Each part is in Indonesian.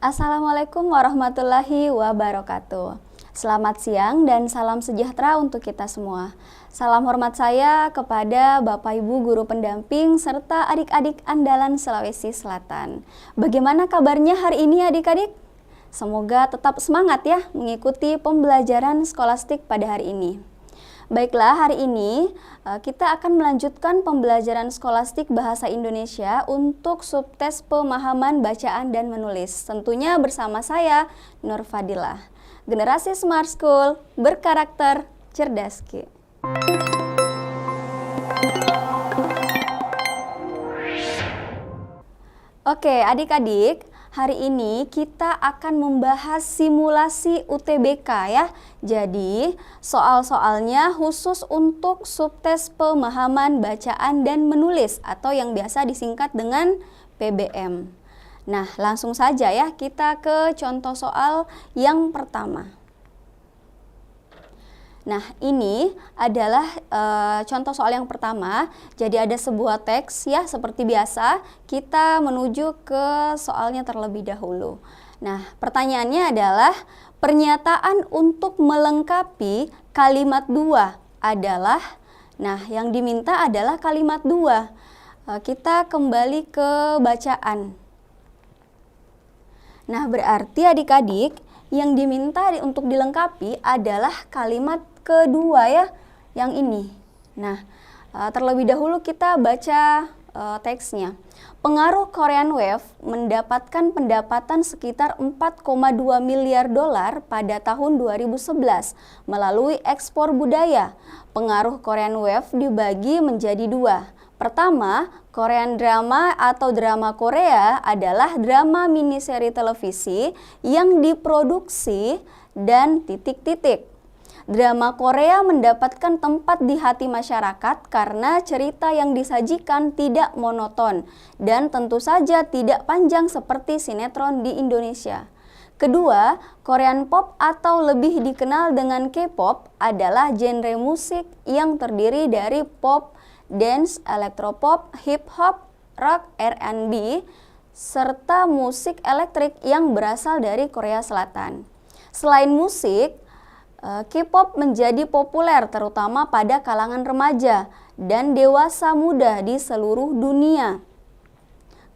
Assalamualaikum warahmatullahi wabarakatuh. Selamat siang dan salam sejahtera untuk kita semua. Salam hormat saya kepada Bapak Ibu guru pendamping serta adik-adik andalan Sulawesi Selatan. Bagaimana kabarnya hari ini adik-adik? Semoga tetap semangat ya mengikuti pembelajaran skolastik pada hari ini. Baiklah, hari ini kita akan melanjutkan pembelajaran skolastik bahasa Indonesia untuk subtes pemahaman bacaan dan menulis. Tentunya bersama saya, Nur Fadilah. Generasi Smart School berkarakter cerdas Ki. Oke, adik-adik, hari ini kita akan membahas simulasi UTBK ya. Jadi, soal-soalnya khusus untuk subtes pemahaman bacaan dan menulis atau yang biasa disingkat dengan PBM. Nah, langsung saja ya kita ke contoh soal yang pertama. Nah, ini adalah contoh soal yang pertama. Jadi ada sebuah teks ya, seperti biasa kita menuju ke soalnya terlebih dahulu. Nah, pertanyaannya adalah pernyataan untuk melengkapi kalimat dua adalah, nah yang diminta adalah kalimat dua. Kita kembali ke bacaan. Nah, berarti adik-adik yang diminta untuk dilengkapi adalah kalimat kedua ya, yang ini. Nah, terlebih dahulu kita baca teksnya. Pengaruh Korean Wave mendapatkan pendapatan sekitar 4,2 miliar dolar pada tahun 2011 melalui ekspor budaya. Pengaruh Korean Wave dibagi menjadi dua. Pertama, Korean drama atau drama Korea adalah drama miniseri televisi yang diproduksi dan titik-titik. Drama Korea mendapatkan tempat di hati masyarakat karena cerita yang disajikan tidak monoton dan tentu saja tidak panjang seperti sinetron di Indonesia. Kedua, Korean pop atau lebih dikenal dengan K-pop adalah genre musik yang terdiri dari pop, dance, elektropop, hip hop, rock, R&B, serta musik elektrik yang berasal dari Korea Selatan. Selain musik, K-pop menjadi populer terutama pada kalangan remaja dan dewasa muda di seluruh dunia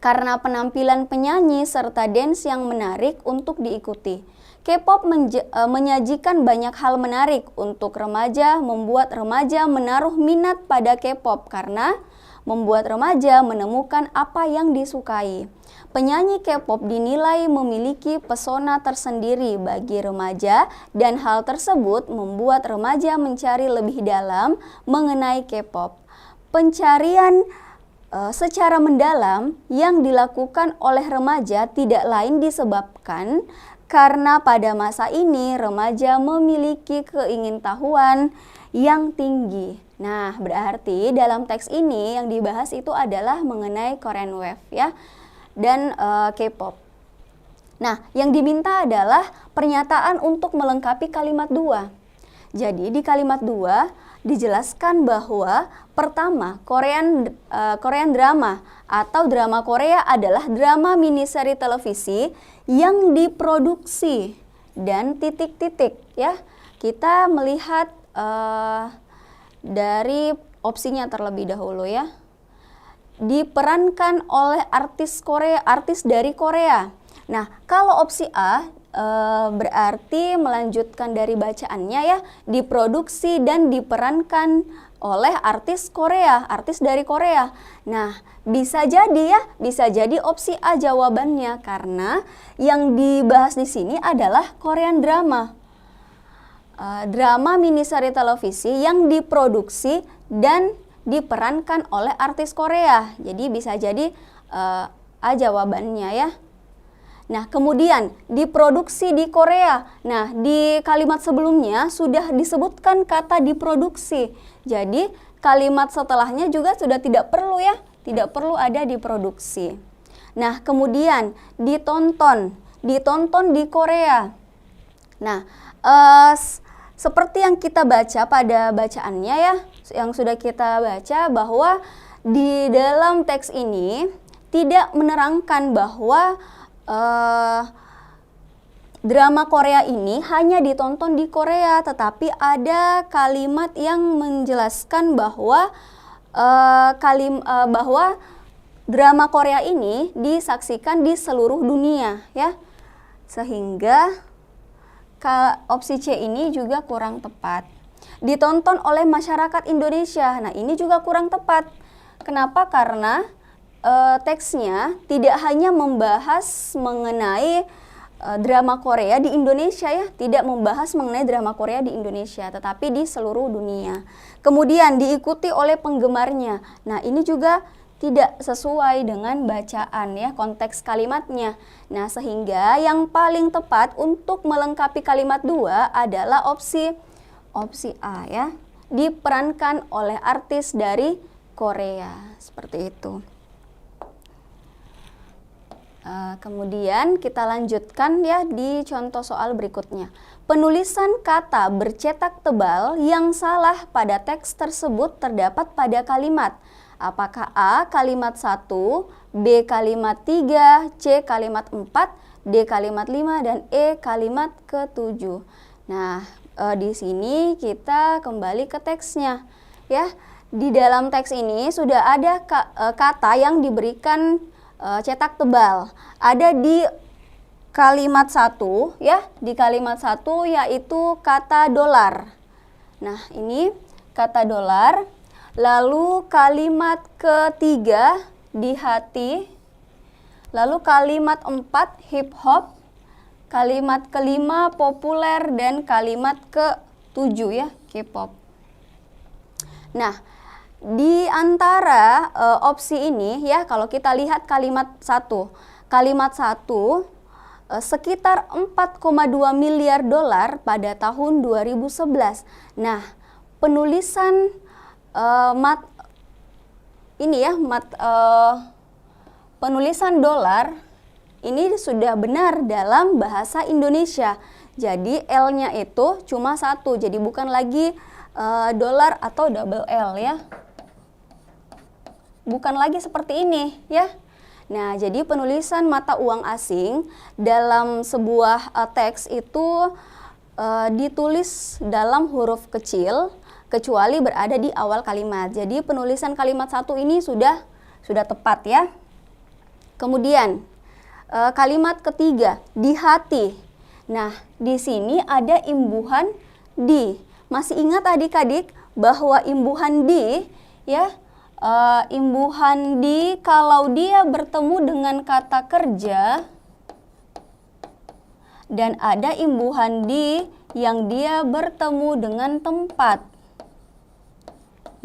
karena penampilan penyanyi serta dance yang menarik untuk diikuti. K-pop menyajikan banyak hal menarik untuk remaja, membuat remaja menaruh minat pada K-pop karena membuat remaja menemukan apa yang disukai. Penyanyi K-pop dinilai memiliki pesona tersendiri bagi remaja dan hal tersebut membuat remaja mencari lebih dalam mengenai K-pop. Pencarian secara mendalam yang dilakukan oleh remaja tidak lain disebabkan karena pada masa ini remaja memiliki keingintahuan yang tinggi. Nah, berarti dalam teks ini yang dibahas itu adalah mengenai Korean Wave ya, dan K-pop. Nah, yang diminta adalah pernyataan untuk melengkapi kalimat dua. Jadi di kalimat dua dijelaskan bahwa pertama, Korean drama atau drama Korea adalah drama miniseri televisi yang diproduksi dan titik-titik ya. Kita melihat dari opsinya terlebih dahulu ya. Diperankan oleh artis dari Korea. Nah, kalau opsi A berarti melanjutkan dari bacaannya ya, diproduksi dan diperankan oleh artis dari Korea. Nah, bisa jadi ya, bisa jadi opsi A jawabannya karena yang dibahas di sini adalah Korean drama. Drama miniseri televisi yang diproduksi dan diperankan oleh artis Korea. Jadi bisa jadi A jawabannya ya. Nah, kemudian diproduksi di Korea. Nah, di kalimat sebelumnya sudah disebutkan kata diproduksi. Jadi kalimat setelahnya juga sudah tidak perlu ya, tidak perlu ada di produksi. Nah, kemudian ditonton di Korea. Nah, seperti yang kita baca pada bacaannya ya, yang sudah kita baca bahwa di dalam teks ini tidak menerangkan bahwa drama Korea ini hanya ditonton di Korea, tetapi ada kalimat yang menjelaskan bahwa bahwa drama Korea ini disaksikan di seluruh dunia ya. Sehingga opsi C ini juga kurang tepat. Ditonton oleh masyarakat Indonesia. Nah, ini juga kurang tepat. Kenapa? Karena teksnya tidak hanya membahas mengenai drama Korea di Indonesia ya, tidak membahas mengenai drama Korea di Indonesia, tetapi di seluruh dunia. Kemudian diikuti oleh penggemarnya. Nah, ini juga tidak sesuai dengan bacaan ya, konteks kalimatnya. Nah, sehingga yang paling tepat untuk melengkapi kalimat 2 adalah opsi A ya, diperankan oleh artis dari Korea. Seperti itu. Kemudian kita lanjutkan ya di contoh soal berikutnya. Penulisan kata bercetak tebal yang salah pada teks tersebut terdapat pada kalimat. Apakah A kalimat 1, B kalimat 3, C kalimat 4, D kalimat 5, dan E kalimat ke-7. Nah, di sini kita kembali ke teksnya ya. Di dalam teks ini sudah ada kata yang diberikan cetak tebal. Ada di kalimat 1 ya, di kalimat 1 yaitu kata dolar. Nah, ini kata dolar. Lalu kalimat ketiga di hati. Lalu kalimat 4 hip hop. Kalimat kelima populer dan kalimat ke-7 ya, K-pop. Nah, di antara opsi ini ya, kalau kita lihat kalimat 1 sekitar 4,2 miliar dolar pada tahun 2011. Nah, penulisan penulisan dolar ini sudah benar dalam bahasa Indonesia. Jadi L-nya itu cuma 1, jadi bukan lagi dolar atau double L ya. Bukan lagi seperti ini ya. Nah, jadi penulisan mata uang asing dalam sebuah teks itu ditulis dalam huruf kecil kecuali berada di awal kalimat. Jadi penulisan kalimat 1 ini sudah tepat ya. Kemudian kalimat ketiga di hati. Nah, di sini ada imbuhan di. Masih ingat adik-adik bahwa imbuhan di ya, imbuhan di kalau dia bertemu dengan kata kerja dan ada imbuhan di yang dia bertemu dengan tempat.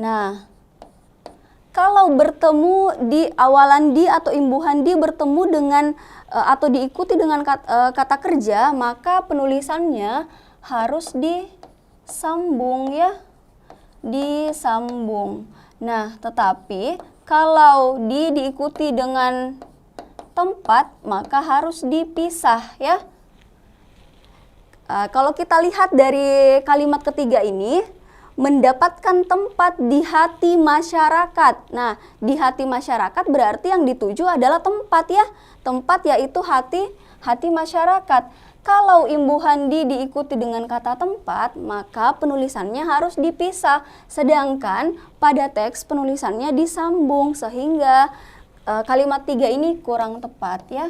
Nah, kalau bertemu di awalan di atau imbuhan di bertemu dengan atau diikuti dengan kata kerja, maka penulisannya harus disambung ya, disambung. Nah, tetapi kalau diikuti dengan tempat, maka harus dipisah ya. Kalau kita lihat dari kalimat ketiga ini, mendapatkan tempat di hati masyarakat. Nah, di hati masyarakat berarti yang dituju adalah tempat ya. Tempat yaitu hati masyarakat. Kalau imbuhan di diikuti dengan kata tempat, maka penulisannya harus dipisah. Sedangkan pada teks penulisannya disambung, sehingga kalimat 3 ini kurang tepat ya.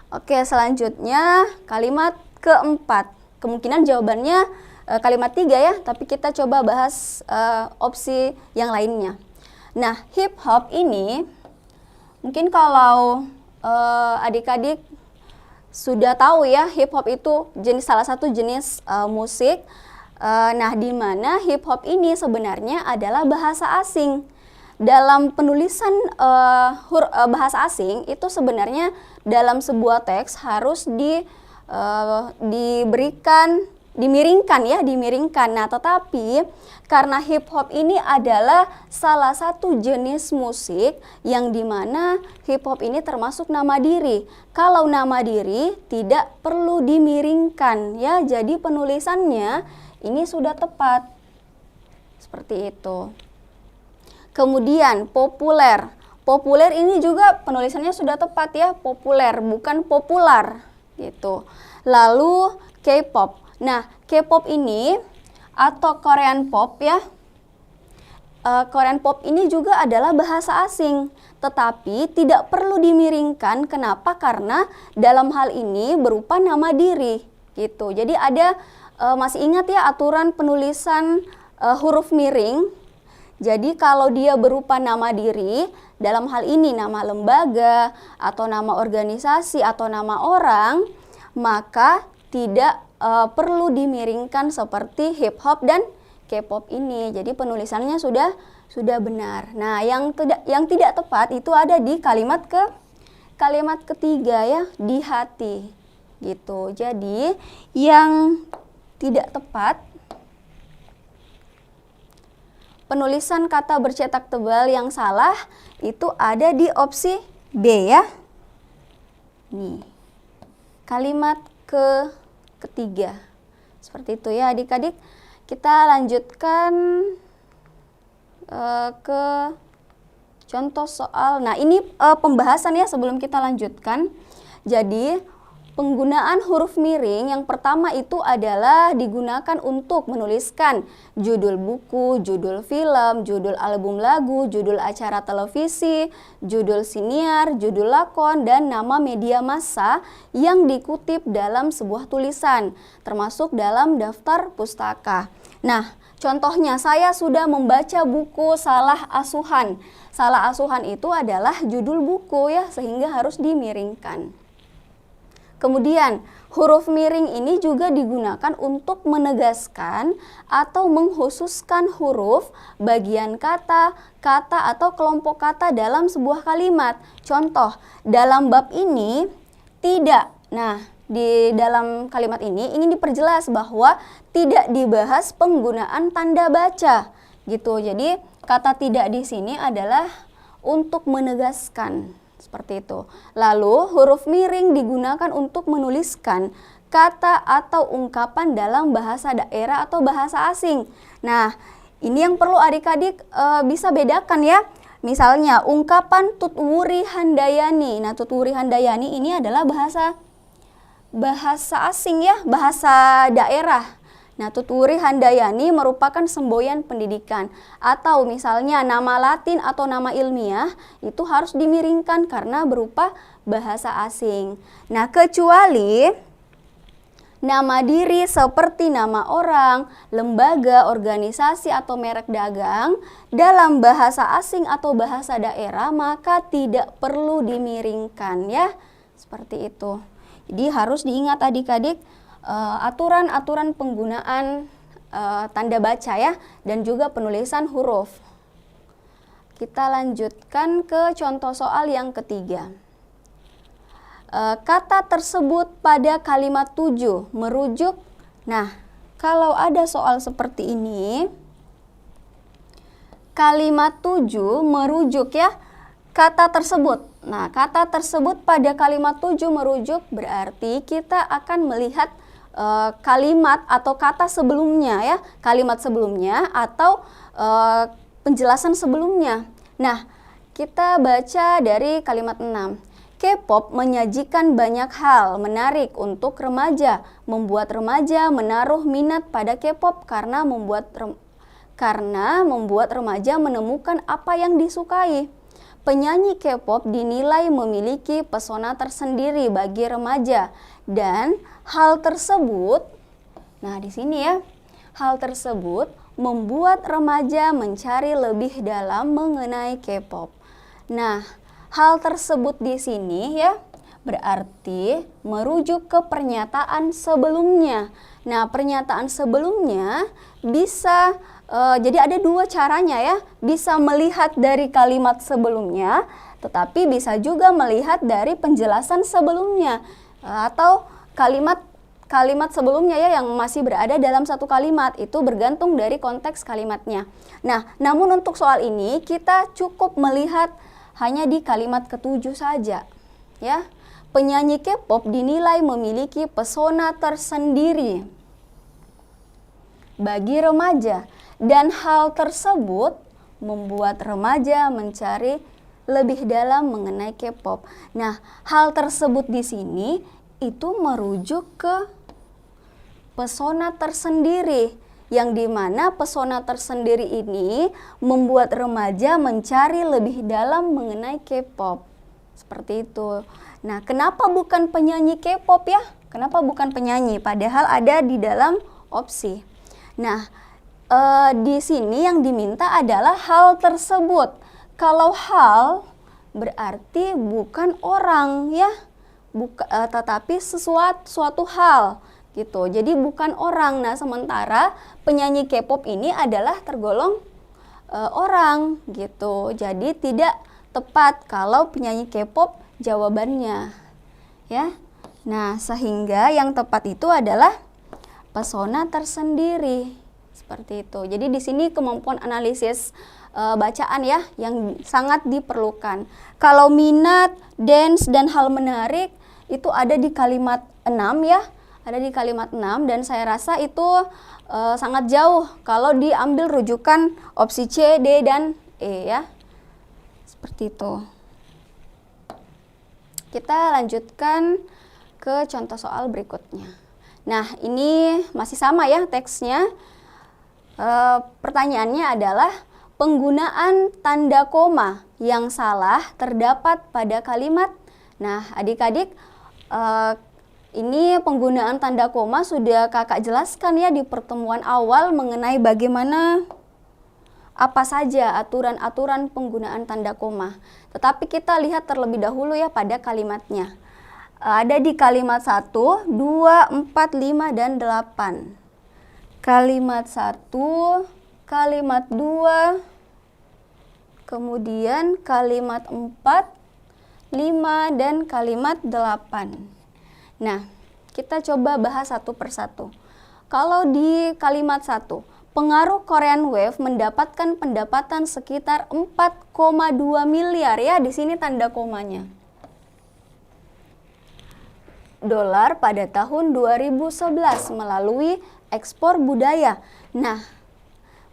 Oke, selanjutnya kalimat keempat. Kemungkinan jawabannya kalimat 3 ya, tapi kita coba bahas opsi yang lainnya. Nah, hip hop ini mungkin kalau adik-adik sudah tahu ya, hip hop itu salah satu jenis musik. Nah, di mana hip hop ini sebenarnya adalah bahasa asing. Dalam penulisan bahasa asing itu sebenarnya dalam sebuah teks harus diberikan dimiringkan ya, dimiringkan. Nah, tetapi karena hip hop ini adalah salah satu jenis musik yang dimana hip hop ini termasuk nama diri. Kalau nama diri tidak perlu dimiringkan ya, jadi penulisannya ini sudah tepat. Seperti itu. Kemudian populer. Populer ini juga penulisannya sudah tepat ya, populer bukan popular gitu. Lalu K-pop. Nah, K-pop ini atau Korean pop ya. Korean pop ini juga adalah bahasa asing, tetapi tidak perlu dimiringkan. Kenapa? Karena dalam hal ini berupa nama diri gitu. Jadi ada masih ingat ya aturan penulisan huruf miring. Jadi kalau dia berupa nama diri, dalam hal ini nama lembaga atau nama organisasi atau nama orang, maka tidak perlu dimiringkan seperti hip hop dan K-pop ini. Jadi penulisannya sudah benar. Nah, yang tidak tepat itu ada di kalimat ketiga ya, di hati. Gitu. Jadi yang tidak tepat, penulisan kata bercetak tebal yang salah itu ada di opsi B ya. Nih, kalimat ketiga. Seperti itu ya adik-adik. Kita lanjutkan ke contoh soal. Nah, ini pembahasan ya sebelum kita lanjutkan. Jadi penggunaan huruf miring yang pertama itu adalah digunakan untuk menuliskan judul buku, judul film, judul album lagu, judul acara televisi, judul siniar, judul lakon, dan nama media massa yang dikutip dalam sebuah tulisan, termasuk dalam daftar pustaka. Nah, contohnya saya sudah membaca buku Salah Asuhan. Salah Asuhan itu adalah judul buku ya, sehingga harus dimiringkan. Kemudian huruf miring ini juga digunakan untuk menegaskan atau mengkhususkan huruf, bagian kata, atau kelompok kata dalam sebuah kalimat. Contoh, dalam bab ini tidak. Nah, di dalam kalimat ini ingin diperjelas bahwa tidak dibahas penggunaan tanda baca. Gitu. Jadi kata tidak di sini adalah untuk menegaskan. Seperti itu. Lalu huruf miring digunakan untuk menuliskan kata atau ungkapan dalam bahasa daerah atau bahasa asing. Nah, ini yang perlu adik-adik bisa bedakan ya. Misalnya ungkapan Tutwuri Handayani. Nah, Tutwuri Handayani ini adalah bahasa asing ya, bahasa daerah. Nah, Tutwuri Handayani merupakan semboyan pendidikan. Atau misalnya nama Latin atau nama ilmiah itu harus dimiringkan karena berupa bahasa asing. Nah, kecuali nama diri seperti nama orang, lembaga, organisasi, atau merek dagang dalam bahasa asing atau bahasa daerah, maka tidak perlu dimiringkan ya. Seperti itu. Jadi harus diingat adik-adik aturan-aturan penggunaan tanda baca ya, dan juga penulisan huruf. Kita lanjutkan ke contoh soal yang ketiga. Kata tersebut pada kalimat 7 merujuk. Nah, kalau ada soal seperti ini, kalimat 7 merujuk ya, kata tersebut. Nah, kata tersebut pada kalimat 7 merujuk berarti kita akan melihat kalimat atau kata sebelumnya ya, kalimat sebelumnya atau penjelasan sebelumnya. Nah, kita baca dari kalimat 6. K-pop menyajikan banyak hal menarik untuk remaja, membuat remaja menaruh minat pada K-pop karena membuat remaja menemukan apa yang disukai. Penyanyi K-pop dinilai memiliki pesona tersendiri bagi remaja, dan hal tersebut, nah di sini ya, hal tersebut membuat remaja mencari lebih dalam mengenai K-pop. Nah, hal tersebut di sini ya berarti merujuk ke pernyataan sebelumnya. Nah, pernyataan sebelumnya bisa jadi ada dua caranya ya, bisa melihat dari kalimat sebelumnya, tetapi bisa juga melihat dari penjelasan sebelumnya atau kalimat kalimat sebelumnya ya yang masih berada dalam satu kalimat, itu bergantung dari konteks kalimatnya. Nah, namun untuk soal ini kita cukup melihat hanya di kalimat ketujuh saja ya. Penyanyi K-pop dinilai memiliki pesona tersendiri bagi remaja dan hal tersebut membuat remaja mencari lebih dalam mengenai K-pop. Nah, hal tersebut di sini itu merujuk ke pesona tersendiri, yang dimana pesona tersendiri ini membuat remaja mencari lebih dalam mengenai K-pop. Seperti itu. Nah, kenapa bukan penyanyi K-pop ya? Kenapa bukan penyanyi? Padahal ada di dalam opsi. Nah, di sini yang diminta adalah hal tersebut. Kalau hal berarti bukan orang ya, tetapi suatu hal gitu. Jadi bukan orang. Nah, sementara penyanyi K-pop ini adalah tergolong orang gitu. Jadi tidak tepat kalau penyanyi K-pop jawabannya ya. Nah, sehingga yang tepat itu adalah pesona tersendiri. Seperti itu. Jadi di sini kemampuan analisis bacaan ya yang sangat diperlukan. Kalau minat, dance dan hal menarik itu ada di kalimat 6 ya. Ada di kalimat 6 dan saya rasa itu sangat jauh kalau diambil rujukan opsi C, D dan E ya. Seperti itu. Kita lanjutkan ke contoh soal berikutnya. Nah, ini masih sama ya teksnya. Pertanyaannya adalah penggunaan tanda koma yang salah terdapat pada kalimat. Nah, adik-adik, ini penggunaan tanda koma sudah kakak jelaskan ya di pertemuan awal mengenai bagaimana apa saja aturan-aturan penggunaan tanda koma. Tetapi kita lihat terlebih dahulu ya pada kalimatnya. Ada di kalimat 1, 2, 4, 5, dan 8. Kalimat 1, kalimat 2, kemudian kalimat 4, 5, dan kalimat 8. Nah, kita coba bahas satu persatu. Kalau di kalimat 1, pengaruh Korean Wave mendapatkan pendapatan sekitar 4,2 miliar ya, di sini tanda komanya. Dolar pada tahun 2011 melalui ekspor budaya. Nah,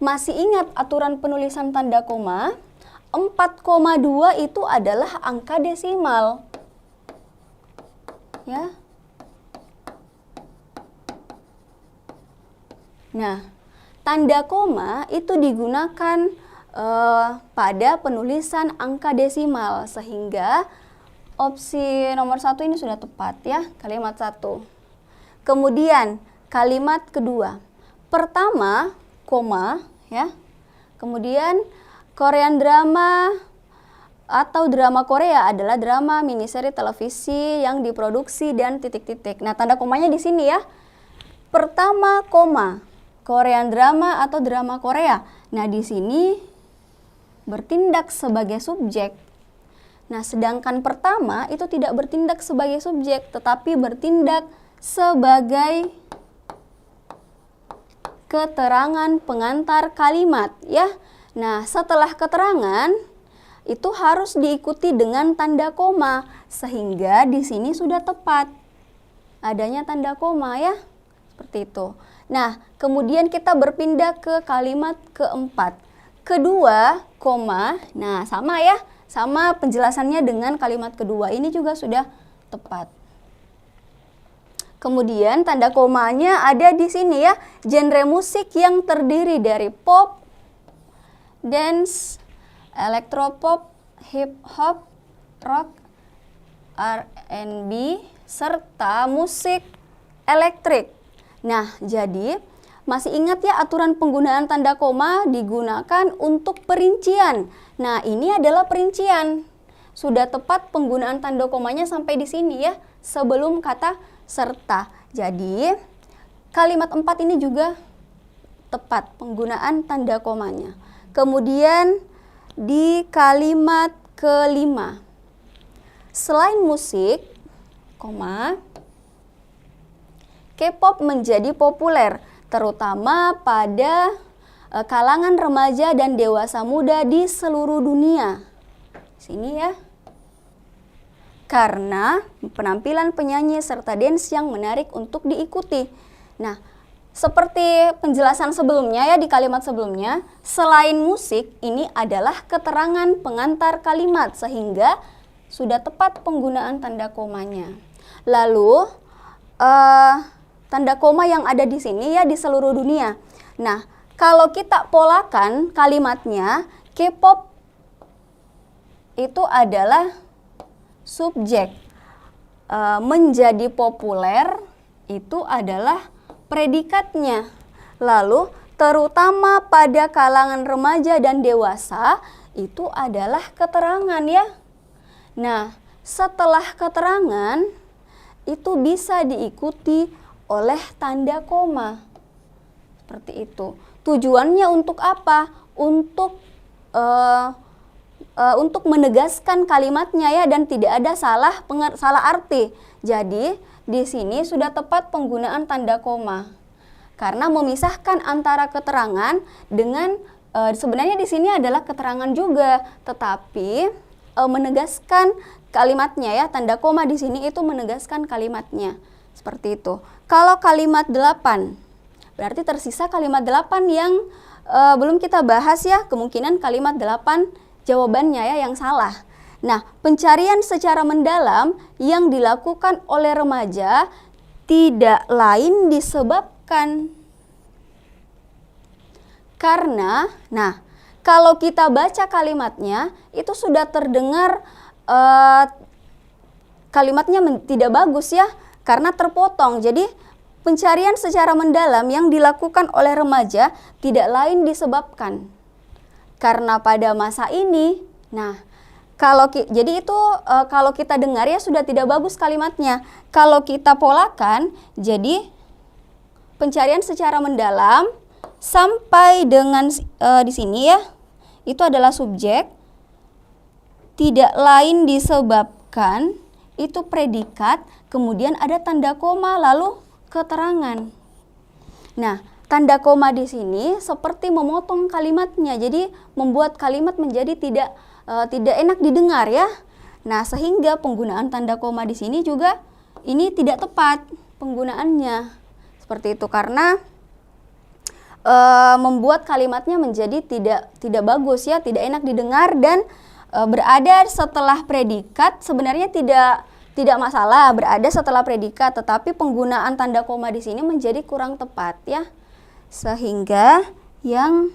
masih ingat aturan penulisan tanda koma? 4,2 itu adalah angka desimal. Ya. Nah, tanda koma itu digunakan pada penulisan angka desimal, sehingga opsi nomor 1 ini sudah tepat ya, kalimat 1. Kemudian kalimat kedua, pertama koma ya, kemudian Korean drama atau drama Korea adalah drama miniseri televisi yang diproduksi dan titik-titik. Nah, tanda komanya di sini ya. Pertama koma, Korean drama atau drama Korea. Nah, di sini bertindak sebagai subjek. Nah, sedangkan pertama itu tidak bertindak sebagai subjek, tetapi bertindak sebagai keterangan pengantar kalimat ya. Nah, setelah keterangan itu harus diikuti dengan tanda koma, sehingga di sini sudah tepat adanya tanda koma ya. Seperti itu. Nah, kemudian kita berpindah ke kalimat keempat. Kedua, koma. Nah, sama ya. Sama penjelasannya dengan kalimat kedua. Ini juga sudah tepat. Kemudian tanda komanya ada di sini ya. Genre musik yang terdiri dari pop, dance, elektropop, hip hop, rock, R&B, serta musik elektrik. Nah, jadi masih ingat ya aturan penggunaan tanda koma digunakan untuk perincian. Nah, ini adalah perincian. Sudah tepat penggunaan tanda komanya sampai di sini ya, sebelum kata serta. Jadi, kalimat 4 ini juga tepat penggunaan tanda komanya. Kemudian di kalimat kelima, selain musik, koma, K-pop menjadi populer, terutama pada kalangan remaja dan dewasa muda di seluruh dunia. Sini ya. Karena penampilan penyanyi serta dance yang menarik untuk diikuti. Nah, seperti penjelasan sebelumnya ya, di kalimat sebelumnya, selain musik, ini adalah keterangan pengantar kalimat sehingga sudah tepat penggunaan tanda komanya. Lalu tanda koma yang ada di sini ya di seluruh dunia. Nah, kalau kita polakan kalimatnya, K-pop itu adalah subjek, menjadi populer itu adalah predikatnya. Lalu terutama pada kalangan remaja dan dewasa itu adalah keterangan ya. Nah, setelah keterangan itu bisa diikuti oleh tanda koma. Seperti itu. Tujuannya untuk apa? Untuk menegaskan kalimatnya ya, dan tidak ada salah arti. Jadi di sini sudah tepat penggunaan tanda koma karena memisahkan antara keterangan dengan sebenarnya di sini adalah keterangan juga, tetapi menegaskan kalimatnya ya. Tanda koma di sini itu menegaskan kalimatnya. Seperti itu. Kalau kalimat 8, berarti tersisa kalimat 8 yang belum kita bahas ya. Kemungkinan kalimat 8 jawabannya ya yang salah. Nah, pencarian secara mendalam yang dilakukan oleh remaja tidak lain disebabkan karena, nah, kalau kita baca kalimatnya itu sudah terdengar kalimatnya tidak bagus ya, karena terpotong. Jadi pencarian secara mendalam yang dilakukan oleh remaja tidak lain disebabkan karena pada masa ini, nah, jadi itu kalau kita dengar ya sudah tidak bagus kalimatnya. Kalau kita polakan, jadi pencarian secara mendalam sampai dengan di sini ya, itu adalah subjek, tidak lain disebabkan, itu predikat, kemudian ada tanda koma, lalu keterangan. Nah, tanda koma di sini seperti memotong kalimatnya, jadi membuat kalimat menjadi tidak enak didengar ya. Nah, sehingga penggunaan tanda koma di sini juga ini tidak tepat penggunaannya. Seperti itu karena membuat kalimatnya menjadi tidak bagus ya, tidak enak didengar dan berada setelah predikat. Sebenarnya tidak masalah berada setelah predikat, tetapi penggunaan tanda koma di sini menjadi kurang tepat ya. Sehingga yang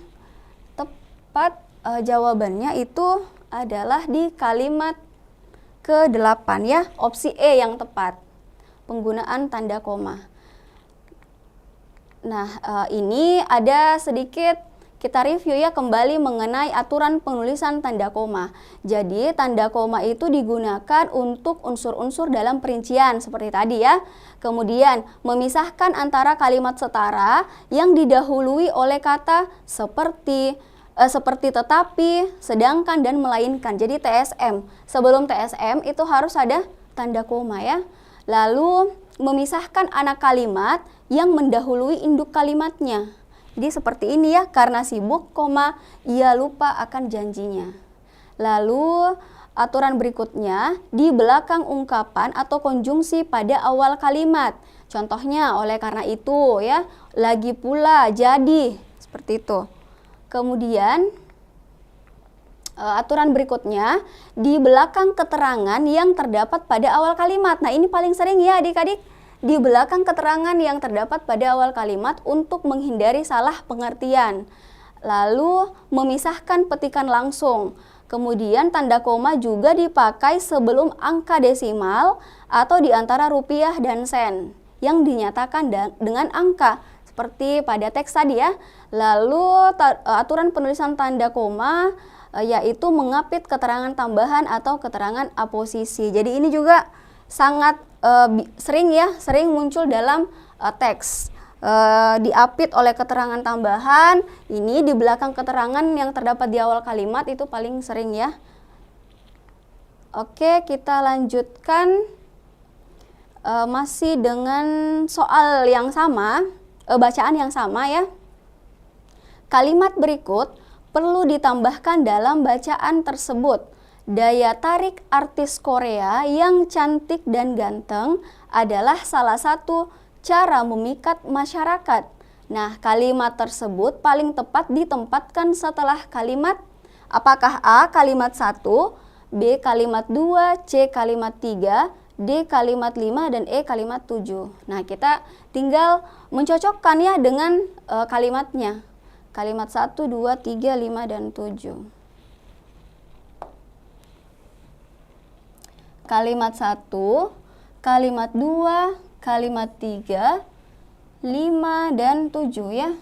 tepat jawabannya itu adalah di kalimat ke-8 ya, opsi E yang tepat, penggunaan tanda koma. Nah, ini ada sedikit kita review ya kembali mengenai aturan penulisan tanda koma. Jadi tanda koma itu digunakan untuk unsur-unsur dalam perincian seperti tadi ya. Kemudian memisahkan antara kalimat setara yang didahului oleh kata seperti tetapi, sedangkan, dan melainkan. Jadi TSM. Sebelum TSM itu harus ada tanda koma ya. Lalu memisahkan anak kalimat yang mendahului induk kalimatnya. Jadi seperti ini ya, karena sibuk, ia lupa akan janjinya. Lalu aturan berikutnya, di belakang ungkapan atau konjungsi pada awal kalimat. Contohnya, oleh karena itu ya, lagi pula, jadi, seperti itu. Kemudian aturan berikutnya, di belakang keterangan yang terdapat pada awal kalimat. Nah, ini paling sering ya adik-adik, di belakang keterangan yang terdapat pada awal kalimat untuk menghindari salah pengertian. Lalu memisahkan petikan langsung. Kemudian tanda koma juga dipakai sebelum angka desimal atau di antara rupiah dan sen yang dinyatakan dengan angka seperti pada teks tadi ya. Lalu aturan penulisan tanda koma yaitu mengapit keterangan tambahan atau keterangan aposisi. Jadi ini juga sangat sering muncul dalam teks. Diapit oleh keterangan tambahan, ini di belakang keterangan yang terdapat di awal kalimat itu paling sering ya. Oke, kita lanjutkan masih dengan soal yang sama, bacaan yang sama ya. Kalimat berikut perlu ditambahkan dalam bacaan tersebut. Daya tarik artis Korea yang cantik dan ganteng adalah salah satu cara memikat masyarakat. Nah, kalimat tersebut paling tepat ditempatkan setelah kalimat, apakah A kalimat 1, B kalimat 2, C kalimat 3, D kalimat 5, dan E kalimat 7. Nah, kita tinggal mencocokkan ya dengan kalimatnya. Kalimat 1, 2, 3, 5, dan 7. Kalimat 1, kalimat 2, kalimat 3, 5, dan 7 ya.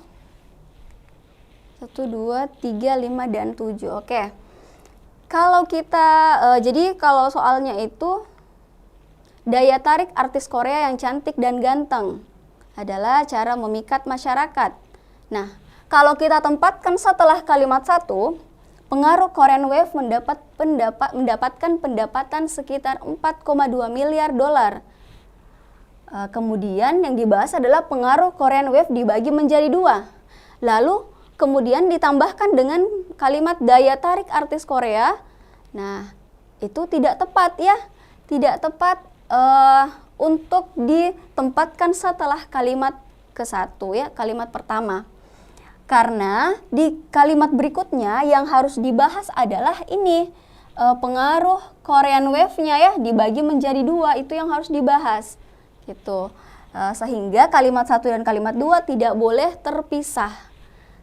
1, 2, 3, 5, dan 7. Oke. Kalau kita, jadi kalau soalnya itu daya tarik artis Korea yang cantik dan ganteng adalah cara memikat masyarakat. Nah, kalau kita tempatkan setelah kalimat 1, pengaruh Korean Wave mendapatkan pendapatan sekitar 4,2 miliar dolar. Kemudian yang dibahas adalah pengaruh Korean Wave dibagi menjadi 2. Lalu kemudian ditambahkan dengan kalimat daya tarik artis Korea. Nah, itu tidak tepat ya. Tidak tepat untuk ditempatkan setelah kalimat ke-1 ya, kalimat pertama. Karena di kalimat berikutnya yang harus dibahas adalah ini, pengaruh Korean Wave-nya ya, dibagi menjadi 2, itu yang harus dibahas gitu. Sehingga kalimat 1 dan kalimat 2 tidak boleh terpisah.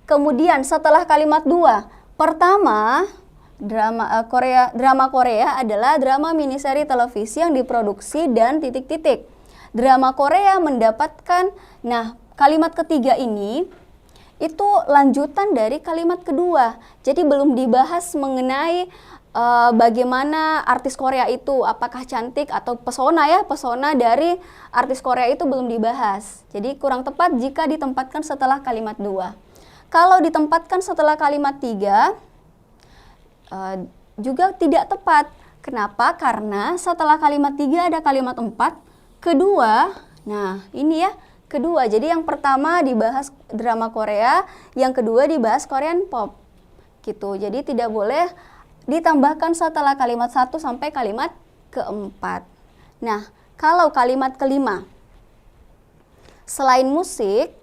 Kemudian setelah kalimat 2, pertama, drama Korea adalah drama miniseri televisi yang diproduksi dan titik-titik. Drama Korea mendapatkan, nah kalimat ketiga ini itu lanjutan dari kalimat kedua. Jadi belum dibahas mengenai bagaimana artis Korea itu, apakah cantik atau pesona ya, pesona dari artis Korea itu belum dibahas. Jadi kurang tepat jika ditempatkan setelah kalimat 2. Kalau ditempatkan setelah kalimat 3, juga tidak tepat. Kenapa? Karena setelah kalimat 3 ada kalimat 4, kedua, nah ini ya, kedua. Jadi yang pertama dibahas drama Korea, yang kedua dibahas Korean pop gitu. Jadi tidak boleh ditambahkan setelah kalimat 1 sampai kalimat keempat. Nah, kalau kalimat kelima, selain musik,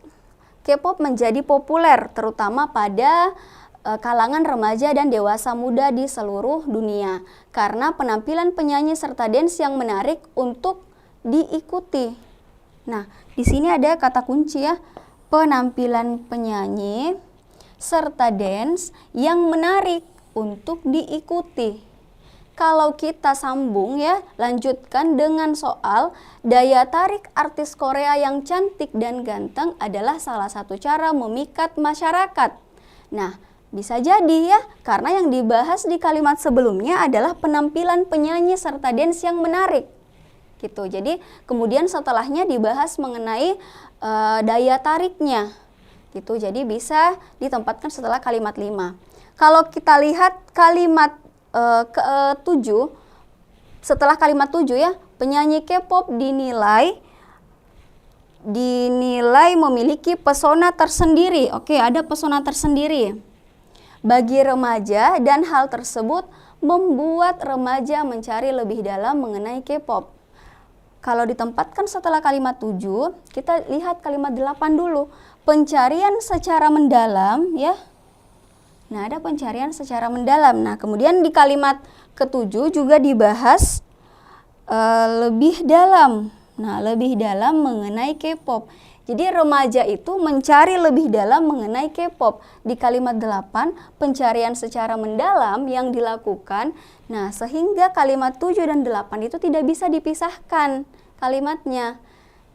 K-pop menjadi populer terutama pada kalangan remaja dan dewasa muda di seluruh dunia karena penampilan penyanyi serta dance yang menarik untuk diikuti. Nah, di sini ada kata kunci ya, penampilan penyanyi serta dance yang menarik untuk diikuti. Kalau kita sambung ya, lanjutkan dengan soal daya tarik artis Korea yang cantik dan ganteng adalah salah satu cara memikat masyarakat. Nah, bisa jadi ya, karena yang dibahas di kalimat sebelumnya adalah penampilan penyanyi serta dance yang menarik. Gitu. Jadi kemudian setelahnya dibahas mengenai daya tariknya. Gitu. Jadi bisa ditempatkan setelah kalimat 5. Kalau kita lihat kalimat ke-7, setelah kalimat 7 ya, penyanyi K-pop dinilai memiliki pesona tersendiri. Oke, ada pesona tersendiri bagi remaja dan hal tersebut membuat remaja mencari lebih dalam mengenai K-pop. Kalau ditempatkan setelah kalimat 7, kita lihat kalimat 8 dulu. Pencarian secara mendalam ya. Nah, ada pencarian secara mendalam. Nah, kemudian di kalimat ke-7 juga dibahas lebih dalam. Nah, lebih dalam mengenai K-pop. Jadi remaja itu mencari lebih dalam mengenai K-pop. Di kalimat 8, pencarian secara mendalam yang dilakukan. Nah, sehingga kalimat 7 dan 8 itu tidak bisa dipisahkan kalimatnya.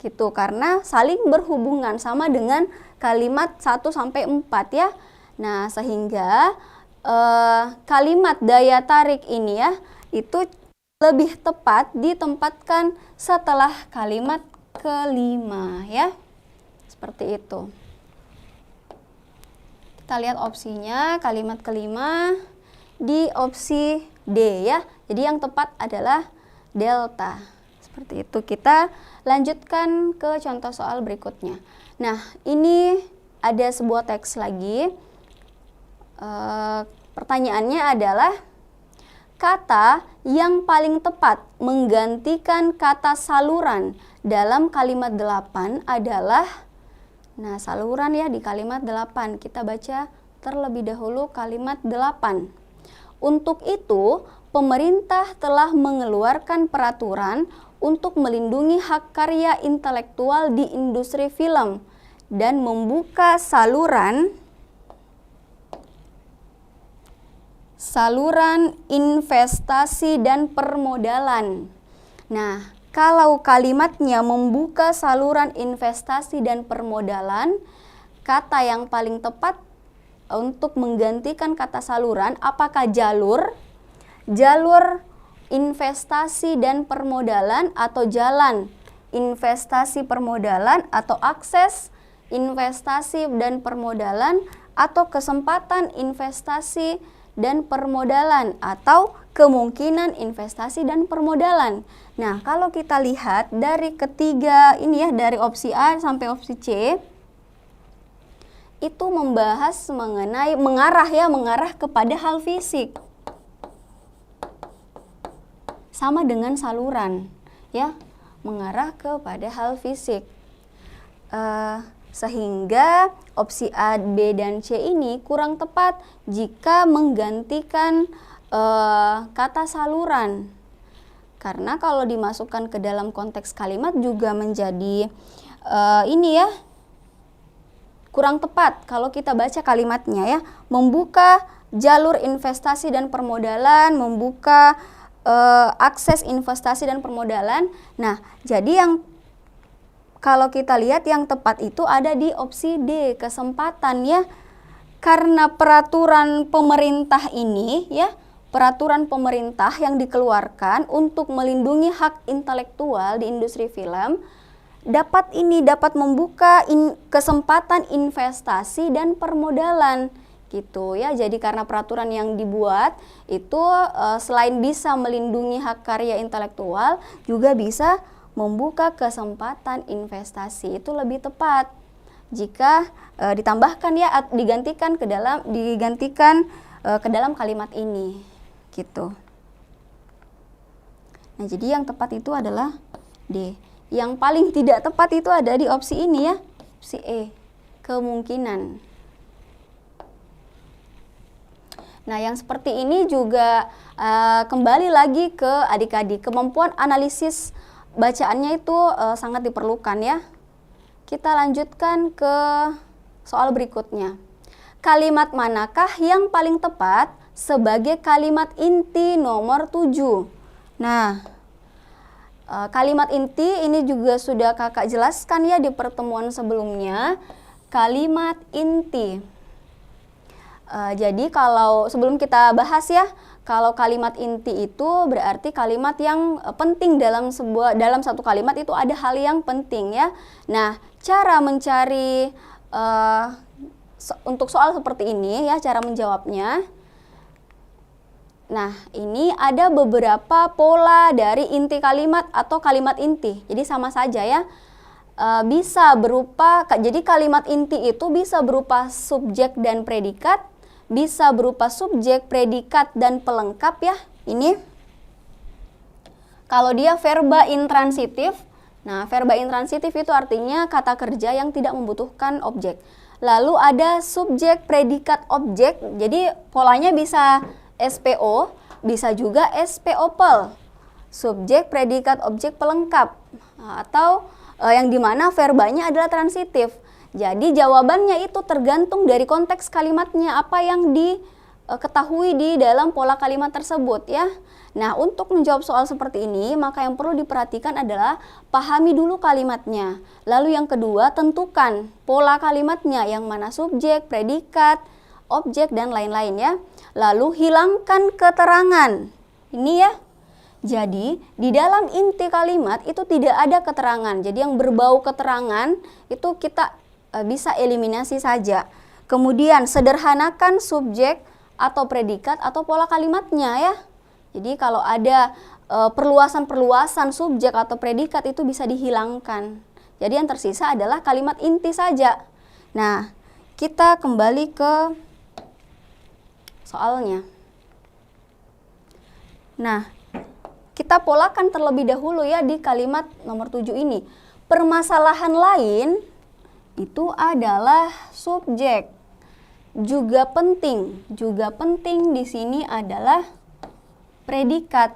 Gitu, karena saling berhubungan sama dengan kalimat 1 sampai 4 ya. Nah, sehingga kalimat daya tarik ini ya, itu lebih tepat ditempatkan setelah kalimat kelima ya. Seperti itu. Kita lihat opsinya, kalimat kelima di opsi D ya. Jadi yang tepat adalah delta. Seperti itu. Kita lanjutkan ke contoh soal berikutnya. Nah, ini ada sebuah teks lagi. Pertanyaannya adalah kata yang paling tepat menggantikan kata saluran dalam kalimat 8 adalah, nah saluran ya di kalimat 8. Kita baca terlebih dahulu kalimat 8. Untuk itu, pemerintah telah mengeluarkan peraturan untuk melindungi hak karya intelektual di industri film dan membuka saluran investasi dan permodalan. Nah, kalau kalimatnya membuka saluran investasi dan permodalan, kata yang paling tepat untuk menggantikan kata saluran, apakah jalur investasi dan permodalan, atau jalan investasi permodalan, atau akses investasi dan permodalan, atau kesempatan investasi dan permodalan, atau kemungkinan investasi dan permodalan. Nah, kalau kita lihat dari ketiga ini ya, dari opsi A sampai opsi C, itu membahas mengenai mengarah kepada hal fisik. Sama dengan saluran, ya, mengarah kepada hal fisik. Sehingga opsi A, B, dan C ini kurang tepat jika menggantikan kata saluran. Karena kalau dimasukkan ke dalam konteks kalimat juga menjadi ini ya, kurang tepat kalau kita baca kalimatnya ya. Membuka jalur investasi dan permodalan, membuka akses investasi dan permodalan. Nah, jadi yang kalau kita lihat yang tepat itu ada di opsi D, kesempatan ya. Karena peraturan pemerintah ini ya, peraturan pemerintah yang dikeluarkan untuk melindungi hak intelektual di industri film dapat membuka kesempatan investasi dan permodalan gitu ya. Jadi karena peraturan yang dibuat itu selain bisa melindungi hak karya intelektual, juga bisa membuka kesempatan investasi. Itu lebih tepat jika ditambahkan ya, digantikan ke dalam kalimat ini gitu. Nah, jadi yang tepat itu adalah D. Yang paling tidak tepat itu ada di opsi ini ya, opsi E, kemungkinan. Nah, yang seperti ini juga kembali lagi ke adik-adik, kemampuan analisis bacaannya itu sangat diperlukan ya. Kita lanjutkan ke soal berikutnya. Kalimat manakah yang paling tepat sebagai kalimat inti nomor 7? Nah, kalimat inti ini juga sudah kakak jelaskan ya di pertemuan sebelumnya. Kalimat inti. Jadi kalau sebelum kita bahas ya, kalau kalimat inti itu berarti kalimat yang penting dalam satu kalimat itu ada hal yang penting ya. Nah, cara mencari untuk soal seperti ini ya, cara menjawabnya. Nah, ini ada beberapa pola dari inti kalimat atau kalimat inti. Jadi sama saja ya. Bisa berupa, jadi kalimat inti itu bisa berupa subjek dan predikat, bisa berupa subjek, predikat, dan pelengkap ya. Ini kalau dia verba intransitif. Nah, verba intransitif itu artinya kata kerja yang tidak membutuhkan objek. Lalu ada subjek, predikat, objek. Jadi polanya bisa SPO, bisa juga SPOPL. Subjek, predikat, objek, pelengkap. Atau yang dimana verbanya adalah transitif. Jadi jawabannya itu tergantung dari konteks kalimatnya, apa yang diketahui di dalam pola kalimat tersebut ya. Nah, untuk menjawab soal seperti ini, maka yang perlu diperhatikan adalah pahami dulu kalimatnya. Lalu yang kedua, tentukan pola kalimatnya, yang mana subjek, predikat, objek, dan lain-lain ya. Lalu hilangkan keterangan. Ini ya. Jadi, di dalam inti kalimat itu tidak ada keterangan. Jadi yang berbau keterangan itu kita bisa eliminasi saja. Kemudian sederhanakan subjek atau predikat atau pola kalimatnya ya. Jadi kalau ada perluasan-perluasan subjek atau predikat itu bisa dihilangkan. Jadi yang tersisa adalah kalimat inti saja. Nah, kita kembali ke soalnya. Nah, kita polakan terlebih dahulu ya di kalimat nomor 7 ini. Permasalahan lain itu adalah subjek. Juga penting di sini adalah predikat.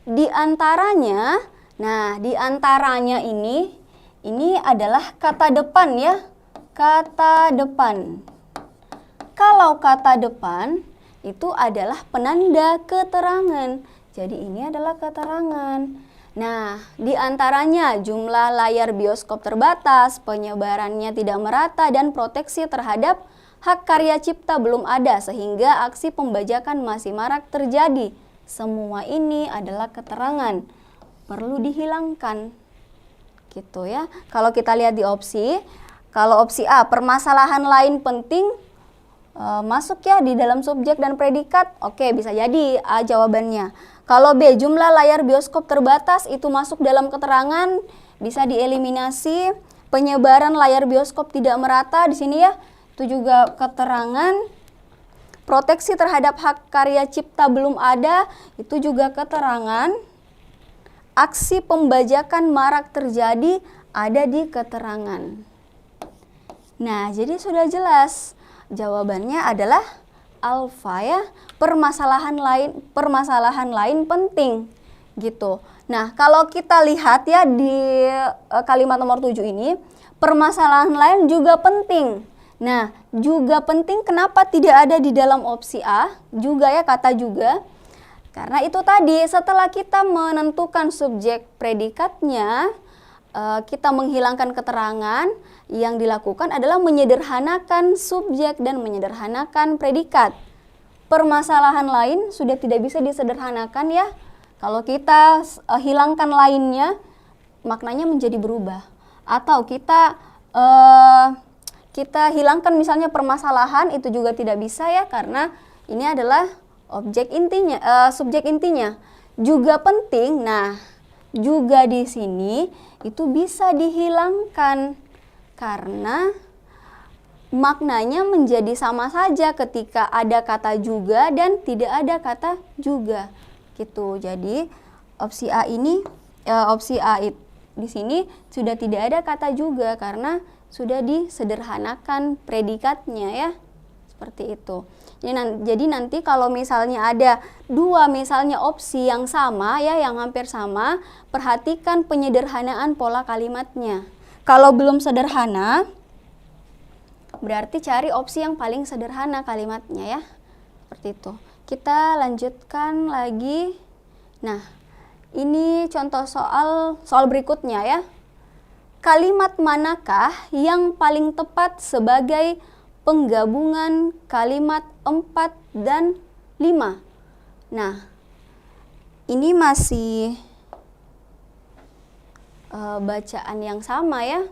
Di antaranya, nah di antaranya ini adalah kata depan ya. Kata depan. Kalau kata depan itu adalah penanda keterangan. Jadi ini adalah keterangan. Nah, di antaranya jumlah layar bioskop terbatas, penyebarannya tidak merata, dan proteksi terhadap hak karya cipta belum ada sehingga aksi pembajakan masih marak terjadi. Semua ini adalah keterangan. Perlu dihilangkan. Gitu ya. Kalau kita lihat di opsi, kalau opsi A, permasalahan lain penting masuk ya di dalam subjek dan predikat. Oke, bisa jadi A jawabannya. Kalau B, jumlah layar bioskop terbatas itu masuk dalam keterangan, bisa dieliminasi. Penyebaran layar bioskop tidak merata di sini ya, itu juga keterangan. Proteksi terhadap hak karya cipta belum ada, itu juga keterangan. Aksi pembajakan marak terjadi, ada di keterangan. Nah, jadi sudah jelas. Jawabannya adalah alfa ya, permasalahan lain penting gitu. Nah, kalau kita lihat ya di kalimat nomor 7 ini, permasalahan lain juga penting. Nah, juga penting kenapa tidak ada di dalam opsi A? Juga ya, kata juga. Karena itu tadi, setelah kita menentukan subjek predikatnya, kita menghilangkan keterangan, yang dilakukan adalah menyederhanakan subjek dan menyederhanakan predikat. Permasalahan lain sudah tidak bisa disederhanakan ya. Kalau kita hilangkan lainnya, maknanya menjadi berubah. Atau kita hilangkan misalnya permasalahan, itu juga tidak bisa ya, karena ini adalah objek intinya, subjek intinya. Juga penting. Nah, juga di sini itu bisa dihilangkan karena maknanya menjadi sama saja ketika ada kata juga dan tidak ada kata juga gitu. Jadi opsi A di sini sudah tidak ada kata juga karena sudah disederhanakan predikatnya ya, seperti itu. Jadi nanti kalau misalnya ada dua misalnya opsi yang sama ya, yang hampir sama, perhatikan penyederhanaan pola kalimatnya. Kalau belum sederhana, berarti cari opsi yang paling sederhana kalimatnya ya. Seperti itu. Kita lanjutkan lagi. Nah, ini contoh soal berikutnya ya. Kalimat manakah yang paling tepat sebagai penggabungan kalimat 4 dan 5? Nah, ini masih bacaan yang sama ya.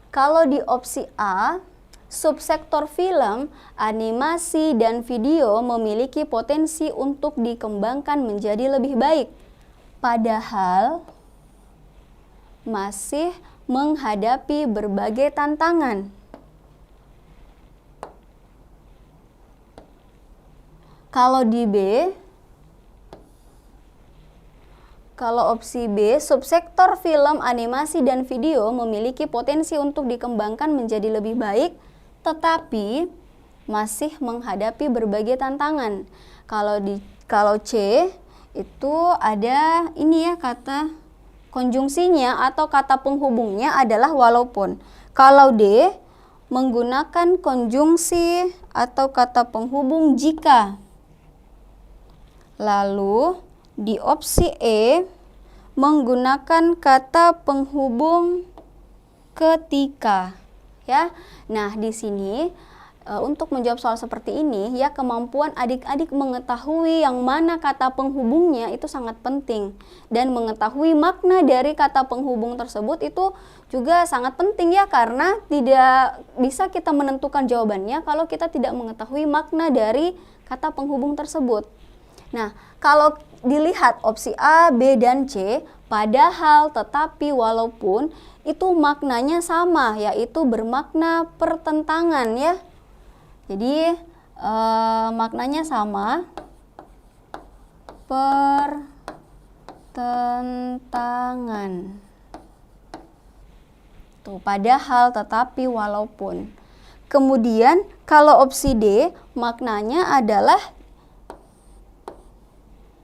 Kalau di opsi A, subsektor film, animasi, dan video memiliki potensi untuk dikembangkan menjadi lebih baik, padahal masih menghadapi berbagai tantangan. Kalau di B, kalau opsi B, subsektor film, animasi, dan video memiliki potensi untuk dikembangkan menjadi lebih baik, tetapi masih menghadapi berbagai tantangan. Kalau C, itu ada ini ya, kata konjungsinya atau kata penghubungnya adalah walaupun. Kalau D, menggunakan konjungsi atau kata penghubung jika. Lalu di opsi E, menggunakan kata penghubung ketika ya. Nah, di sini untuk menjawab soal seperti ini ya, kemampuan adik-adik mengetahui yang mana kata penghubungnya itu sangat penting, dan mengetahui makna dari kata penghubung tersebut itu juga sangat penting ya, karena tidak bisa kita menentukan jawabannya kalau kita tidak mengetahui makna dari kata penghubung tersebut. Nah, kalau dilihat opsi A, B, dan C, padahal, tetapi, walaupun, itu maknanya sama, yaitu bermakna pertentangan ya. Jadi maknanya sama, pertentangan. Tuh, padahal, tetapi, walaupun. Kemudian kalau opsi D, maknanya adalah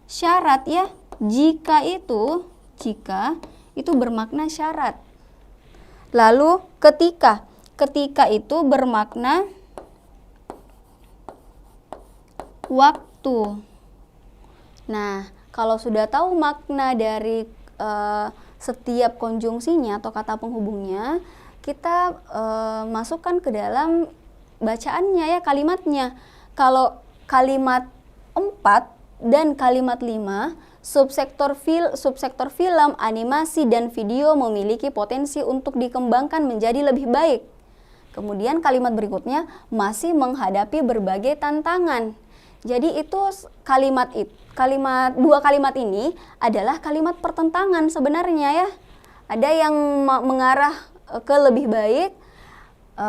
syarat ya. Jika itu bermakna syarat. Lalu ketika itu bermakna waktu. Nah, kalau sudah tahu makna dari setiap konjungsinya atau kata penghubungnya, kita masukkan ke dalam bacaannya ya, kalimatnya. Kalau kalimat 4 dan kalimat 5, subsektor film, animasi, dan video memiliki potensi untuk dikembangkan menjadi lebih baik. Kemudian kalimat berikutnya masih menghadapi berbagai tantangan. Jadi itu dua kalimat ini adalah kalimat pertentangan sebenarnya ya. Ada yang mengarah ke lebih baik,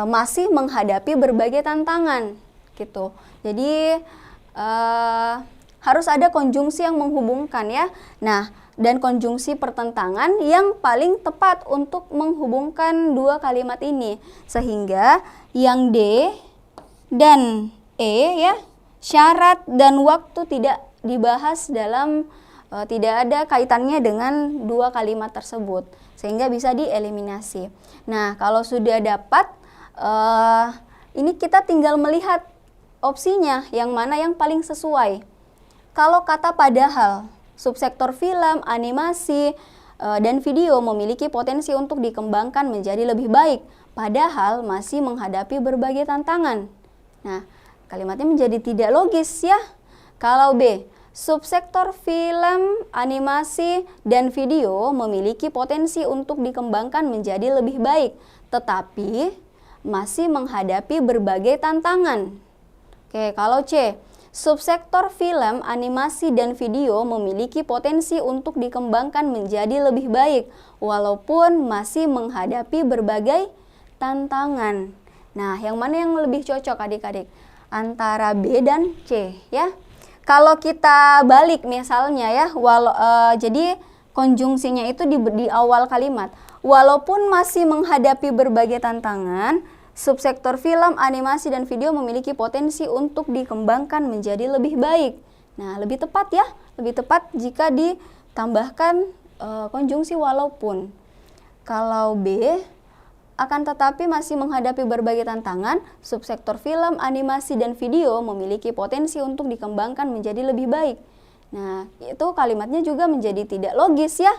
masih menghadapi berbagai tantangan gitu. Jadi harus ada konjungsi yang menghubungkan ya. Nah, dan konjungsi pertentangan yang paling tepat untuk menghubungkan dua kalimat ini. Sehingga yang D dan E ya, syarat dan waktu tidak dibahas dalam, tidak ada kaitannya dengan dua kalimat tersebut, sehingga bisa dieliminasi. Nah, kalau sudah dapat, ini kita tinggal melihat opsinya yang mana yang paling sesuai. Kalau kata padahal, subsektor film, animasi, dan video memiliki potensi untuk dikembangkan menjadi lebih baik, padahal masih menghadapi berbagai tantangan. Nah, kalimatnya menjadi tidak logis ya. Kalau B, subsektor film, animasi, dan video memiliki potensi untuk dikembangkan menjadi lebih baik, tetapi masih menghadapi berbagai tantangan. Oke, kalau C, subsektor film, animasi, dan video memiliki potensi untuk dikembangkan menjadi lebih baik, walaupun masih menghadapi berbagai tantangan. Nah, yang mana yang lebih cocok adik-adik? Antara B dan C ya. Kalau kita balik misalnya ya, jadi konjungsinya itu di awal kalimat. Walaupun masih menghadapi berbagai tantangan, subsektor film, animasi, dan video memiliki potensi untuk dikembangkan menjadi lebih baik. Nah, lebih tepat ya, lebih tepat jika ditambahkan konjungsi walaupun. Kalau B, akan tetapi masih menghadapi berbagai tantangan, subsektor film, animasi, dan video memiliki potensi untuk dikembangkan menjadi lebih baik. Nah, itu kalimatnya juga menjadi tidak logis ya.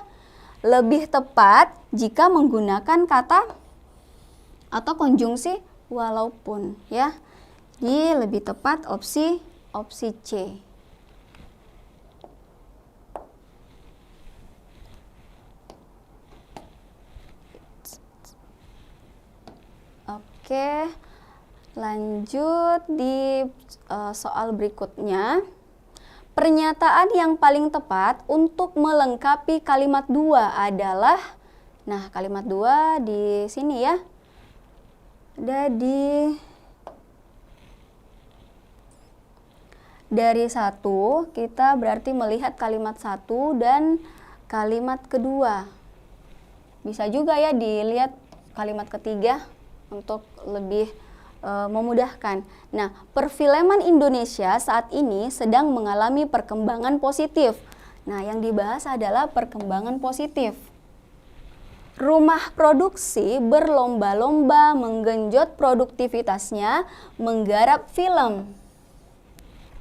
Lebih tepat jika menggunakan kata atau konjungsi walaupun ya. Jadi lebih tepat opsi C. Oke, lanjut di soal berikutnya. Pernyataan yang paling tepat untuk melengkapi kalimat 2 adalah, nah kalimat 2 di sini ya. Ada dari 1 kita berarti melihat kalimat 1 dan kalimat kedua. Bisa juga ya dilihat kalimat ketiga untuk lebih memudahkan. Nah, perfilman Indonesia saat ini sedang mengalami perkembangan positif. Nah, yang dibahas adalah perkembangan positif. Rumah produksi berlomba-lomba menggenjot produktivitasnya menggarap film.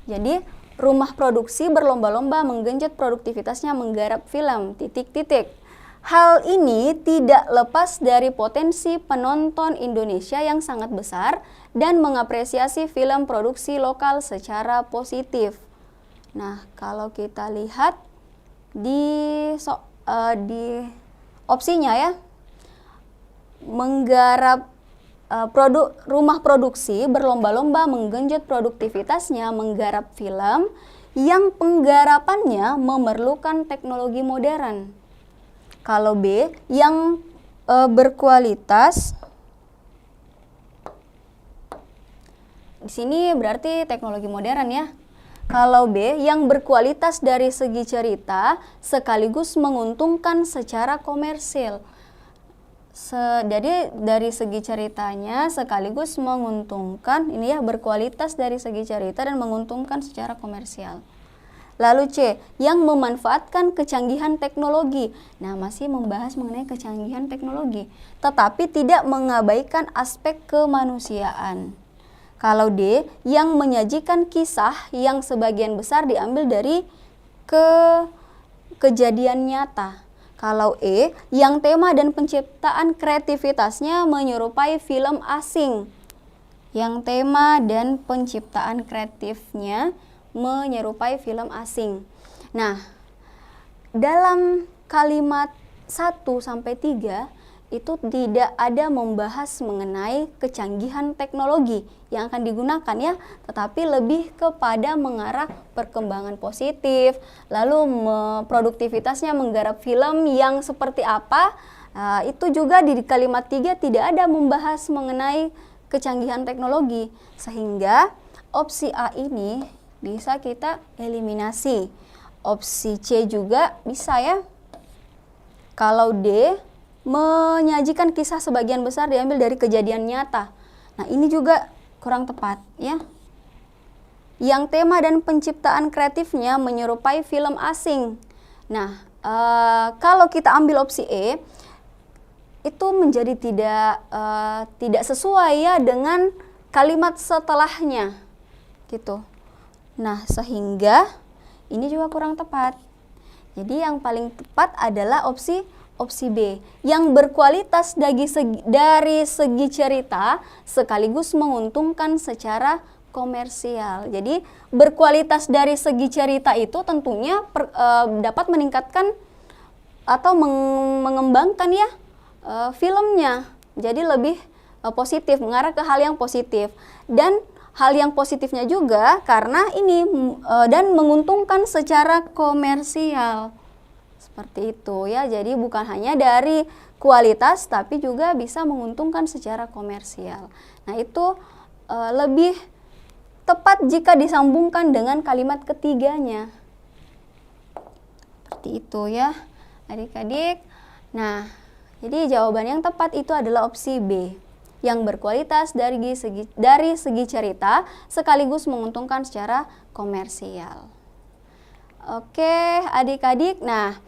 Jadi, rumah produksi berlomba-lomba menggenjot produktivitasnya menggarap film, titik-titik. Hal ini tidak lepas dari potensi penonton Indonesia yang sangat besar dan mengapresiasi film produksi lokal secara positif. Nah, kalau kita lihat di opsinya ya, menggarap rumah produksi berlomba-lomba menggenjot produktivitasnya menggarap film yang penggarapannya memerlukan teknologi modern. Kalau B, yang berkualitas, di sini berarti teknologi modern ya. Kalau B, yang berkualitas dari segi cerita sekaligus menguntungkan secara komersil. Jadi dari segi ceritanya sekaligus menguntungkan, ini ya, berkualitas dari segi cerita dan menguntungkan secara komersial. Lalu C, yang memanfaatkan kecanggihan teknologi. Nah, masih membahas mengenai kecanggihan teknologi, tetapi tidak mengabaikan aspek kemanusiaan. Kalau D, yang menyajikan kisah yang sebagian besar diambil dari kejadian nyata. Kalau E, yang tema dan penciptaan kreativitasnya menyerupai film asing. Yang tema dan penciptaan kreatifnya menyerupai film asing. Nah, dalam kalimat 1-3 itu tidak ada membahas mengenai kecanggihan teknologi yang akan digunakan ya, tetapi lebih kepada mengarah perkembangan positif, lalu produktivitasnya menggarap film yang seperti apa. Itu juga di kalimat 3 tidak ada membahas mengenai kecanggihan teknologi, sehingga opsi A ini bisa kita eliminasi. Opsi C juga bisa ya. Kalau D, menyajikan kisah sebagian besar diambil dari kejadian nyata. Nah, ini juga kurang tepat ya. Yang tema dan penciptaan kreatifnya menyerupai film asing. Nah, kalau kita ambil opsi E, itu menjadi tidak sesuai ya dengan kalimat setelahnya gitu. Nah, sehingga ini juga kurang tepat. Jadi yang paling tepat adalah opsi B, yang berkualitas dari segi cerita sekaligus menguntungkan secara komersial. Jadi berkualitas dari segi cerita itu tentunya dapat meningkatkan atau mengembangkan ya filmnya. Jadi lebih positif, mengarah ke hal yang positif. Dan hal yang positifnya juga karena ini dan menguntungkan secara komersial. Seperti itu ya, jadi bukan hanya dari kualitas tapi juga bisa menguntungkan secara komersial. Nah, itu lebih tepat jika disambungkan dengan kalimat ketiganya. Seperti itu ya adik-adik. Nah, jadi jawaban yang tepat itu adalah opsi B, yang berkualitas dari segi cerita sekaligus menguntungkan secara komersial. Oke adik-adik, nah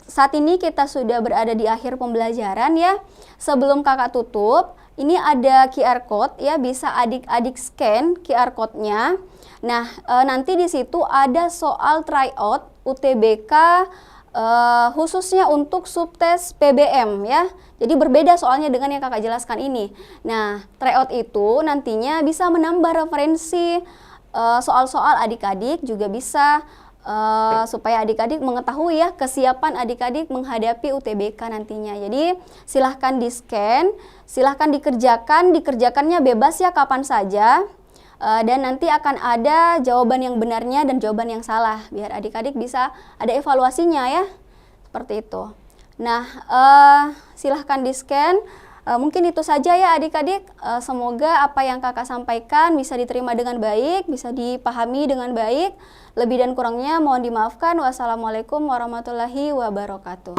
saat ini kita sudah berada di akhir pembelajaran ya. Sebelum kakak tutup, ini ada QR code ya, bisa adik-adik scan QR code-nya. Nah, nanti di situ ada soal tryout UTBK khususnya untuk subtes PBM ya. Jadi berbeda soalnya dengan yang kakak jelaskan ini. Nah, tryout itu nantinya bisa menambah referensi soal-soal adik-adik, juga bisa supaya adik-adik mengetahui ya kesiapan adik-adik menghadapi UTBK nantinya. Jadi silahkan di-scan, silahkan dikerjakannya bebas ya kapan saja. Dan nanti akan ada jawaban yang benarnya dan jawaban yang salah, biar adik-adik bisa ada evaluasinya ya, seperti itu. Nah, silahkan di-scan. Mungkin itu saja ya adik-adik. Semoga apa yang kakak sampaikan bisa diterima dengan baik, bisa dipahami dengan baik. Lebih dan kurangnya mohon dimaafkan. Wassalamualaikum warahmatullahi wabarakatuh.